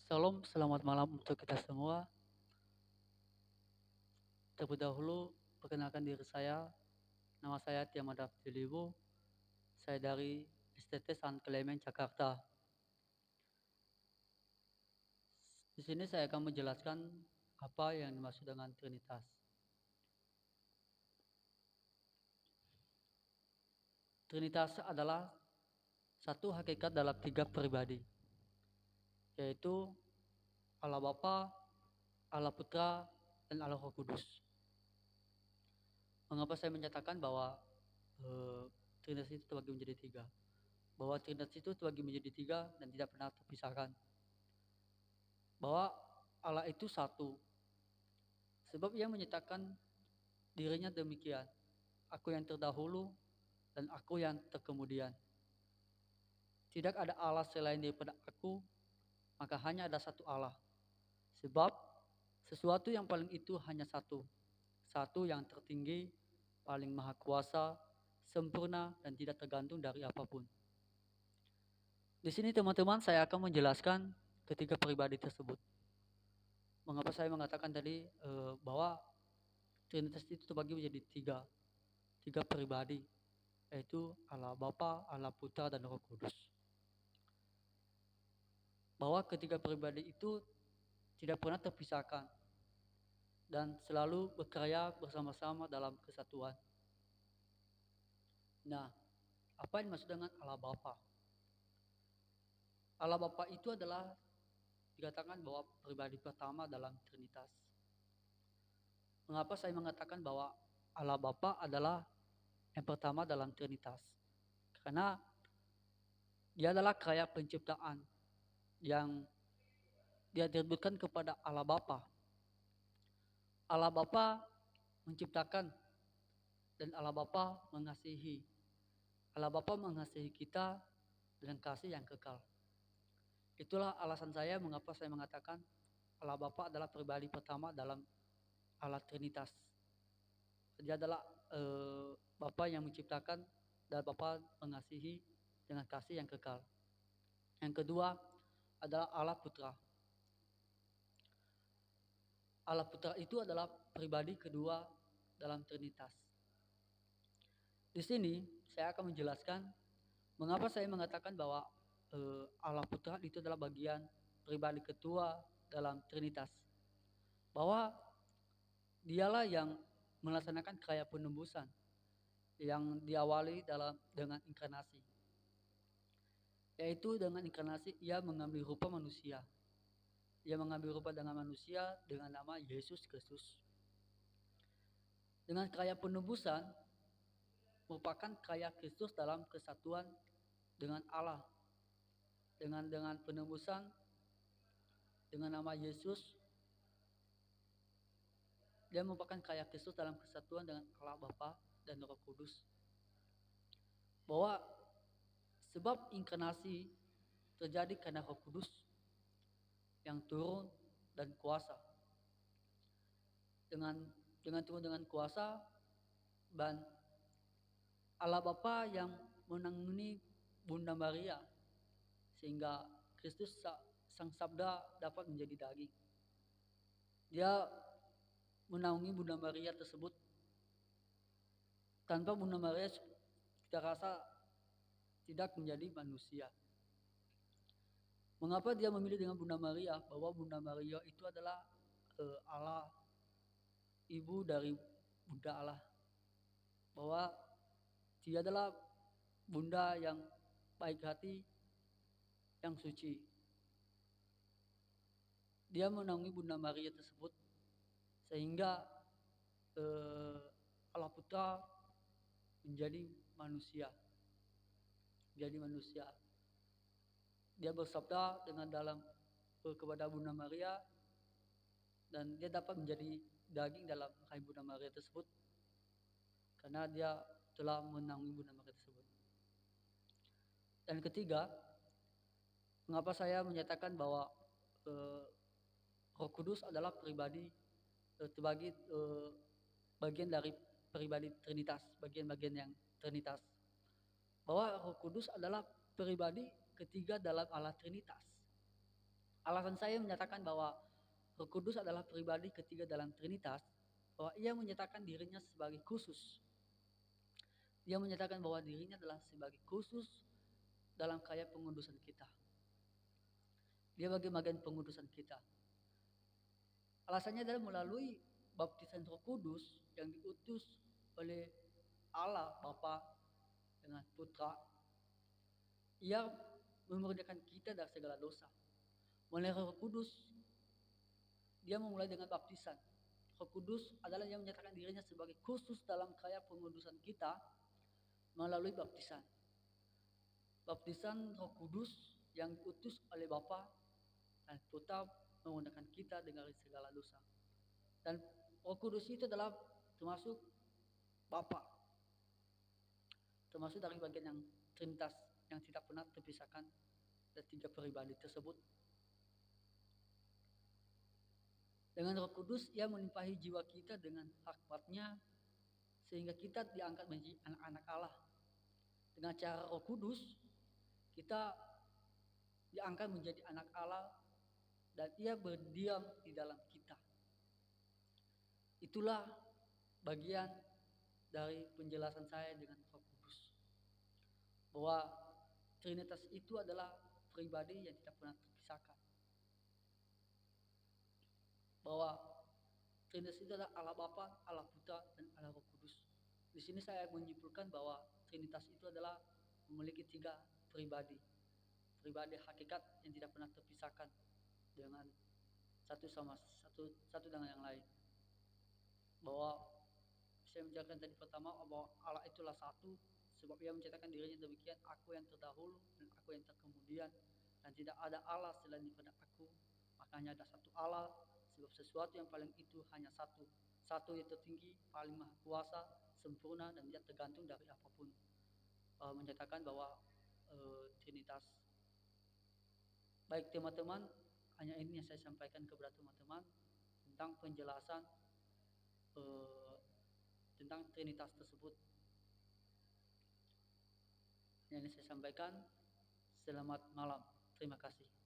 Shalom, selamat malam untuk kita semua. Terlebih dahulu, perkenalkan diri saya. Nama saya Tiamada Filibu. Saya dari STT San Clemen, Jakarta. Di sini saya akan menjelaskan apa yang dimaksud dengan Trinitas. Trinitas adalah satu hakikat dalam tiga pribadi, yaitu Allah Bapa, Allah Putra, dan Allah Roh Kudus. Mengapa saya menyatakan bahwa Trinitas itu terbagi menjadi tiga? Bahwa Trinitas itu terbagi menjadi tiga dan tidak pernah terpisahkan. Bahwa Allah itu satu. Sebab ia menyatakan dirinya demikian. Aku yang terdahulu dan aku yang terkemudian. Tidak ada Allah selain daripada aku, maka hanya ada satu Allah. Sebab sesuatu yang paling itu hanya satu. Satu yang tertinggi, paling maha kuasa, sempurna dan tidak tergantung dari apapun. Di sini teman-teman saya akan menjelaskan ketiga pribadi tersebut. Mengapa saya mengatakan tadi bahwa Trinitas itu terbagi menjadi tiga pribadi, yaitu Allah Bapa, Allah Putra, dan Roh Kudus. Bahwa ketiga pribadi itu tidak pernah terpisahkan dan selalu berkarya bersama-sama dalam kesatuan. Nah, apa yang dimaksud dengan Allah Bapa? Allah Bapa itu adalah dikatakan bahwa pribadi pertama dalam Trinitas. Mengapa saya mengatakan bahwa Allah Bapa adalah yang pertama dalam Trinitas? Karena dia adalah karya penciptaan yang dia diberikan kepada Allah Bapa. Allah Bapa menciptakan dan Allah Bapa mengasihi. Allah Bapa mengasihi kita dengan kasih yang kekal. Itulah alasan saya mengapa saya mengatakan Allah Bapa adalah pribadi pertama dalam Allah Trinitas. Dia adalah Bapa yang menciptakan dan Bapa mengasihi dengan kasih yang kekal. Yang kedua adalah Allah Putra. Allah Putra itu adalah pribadi kedua dalam Trinitas. Di sini saya akan menjelaskan mengapa saya mengatakan bahwa Allah Putra itu adalah bagian pribadi kedua dalam Trinitas. Bahwa dialah yang melaksanakan karya penembusan yang diawali dengan inkarnasi. Yaitu dengan inkarnasi ia mengambil rupa manusia. Ia mengambil rupa dengan manusia dengan nama Yesus Kristus. Dengan karya penebusan merupakan karya Kristus dalam kesatuan dengan Allah. Dengan penebusan dengan nama Yesus, dia merupakan karya Kristus dalam kesatuan dengan Allah Bapa dan Roh Kudus. Bahwa sebab inkarnasi terjadi karena Roh Kudus yang turun dan kuasa. Dengan turun dengan kuasa dan Allah Bapa yang menangani Bunda Maria sehingga Kristus Sang Sabda dapat menjadi daging. Dia menaungi Bunda Maria tersebut. Tanpa Bunda Maria kita rasa tidak menjadi manusia. Mengapa dia memilih dengan Bunda Maria? Bahwa Bunda Maria itu adalah Allah, ibu dari Bunda Allah. Bahwa dia adalah Bunda yang baik hati, yang suci. Dia menaungi Bunda Maria tersebut sehingga Allah Putra menjadi manusia. Dia bersabda kepada Bunda Maria dan dia dapat menjadi daging dalam rahim Bunda Maria tersebut karena dia telah menaungi Bunda Maria tersebut. Dan ketiga, mengapa saya menyatakan bahwa Roh Kudus adalah bagian dari pribadi Trinitas, bagian-bagian yang Trinitas. Bahwa Roh Kudus adalah pribadi ketiga dalam Allah Trinitas. Alasan saya menyatakan bahwa Roh Kudus adalah pribadi ketiga dalam Trinitas, bahwa ia menyatakan dirinya sebagai khusus. Dia menyatakan bahwa dirinya adalah sebagai khusus dalam karya pengudusan kita. Dia bagian pengudusan kita. Alasannya adalah melalui baptisan Roh Kudus yang diutus oleh Allah Bapa dengan Putra. Ia memerdekakan kita dari segala dosa. Melalui Roh Kudus, dia memulai dengan baptisan. Roh Kudus adalah yang menyatakan dirinya sebagai khusus dalam karya pengudusan kita melalui baptisan. Baptisan Roh Kudus yang diutus oleh Bapa dan Putra menggunakan kita dari segala dosa. Dan Roh Kudus itu adalah termasuk Bapa, termasuk dari bagian yang Trinitas yang tidak pernah terpisahkan dari tiga pribadi tersebut. Dengan Roh Kudus, ia melimpahi jiwa kita dengan hikmat-Nya sehingga kita diangkat menjadi anak-anak Allah. Dengan cara Roh Kudus, kita diangkat menjadi anak Allah dan ia berdiam di dalam kita. Itulah bagian dari penjelasan saya dengan Roh Kudus. Bahwa Trinitas itu adalah pribadi yang tidak pernah terpisahkan. Bahwa Trinitas itu adalah Allah Bapa, Allah Putra, dan Allah Roh Kudus. Di sini saya menyimpulkan bahwa Trinitas itu adalah memiliki tiga pribadi. Pribadi hakikat yang tidak pernah terpisahkan dengan satu dengan yang lain. Bahwa saya menjelaskan tadi pertama bahwa Allah itulah satu, sebab ia menceritakan dirinya demikian, aku yang terdahulu dan aku yang terkemudian, dan tidak ada Allah selain daripada aku, makanya ada satu Allah, sebab sesuatu yang paling itu hanya satu yang tertinggi, paling maha kuasa, sempurna, dan tidak tergantung dari apapun. Menyatakan bahwa Trinitas. Baik teman-teman, hanya ini yang saya sampaikan kepada teman-teman tentang penjelasan tentang Trinitas tersebut. Yang saya sampaikan. Selamat malam. Terima kasih.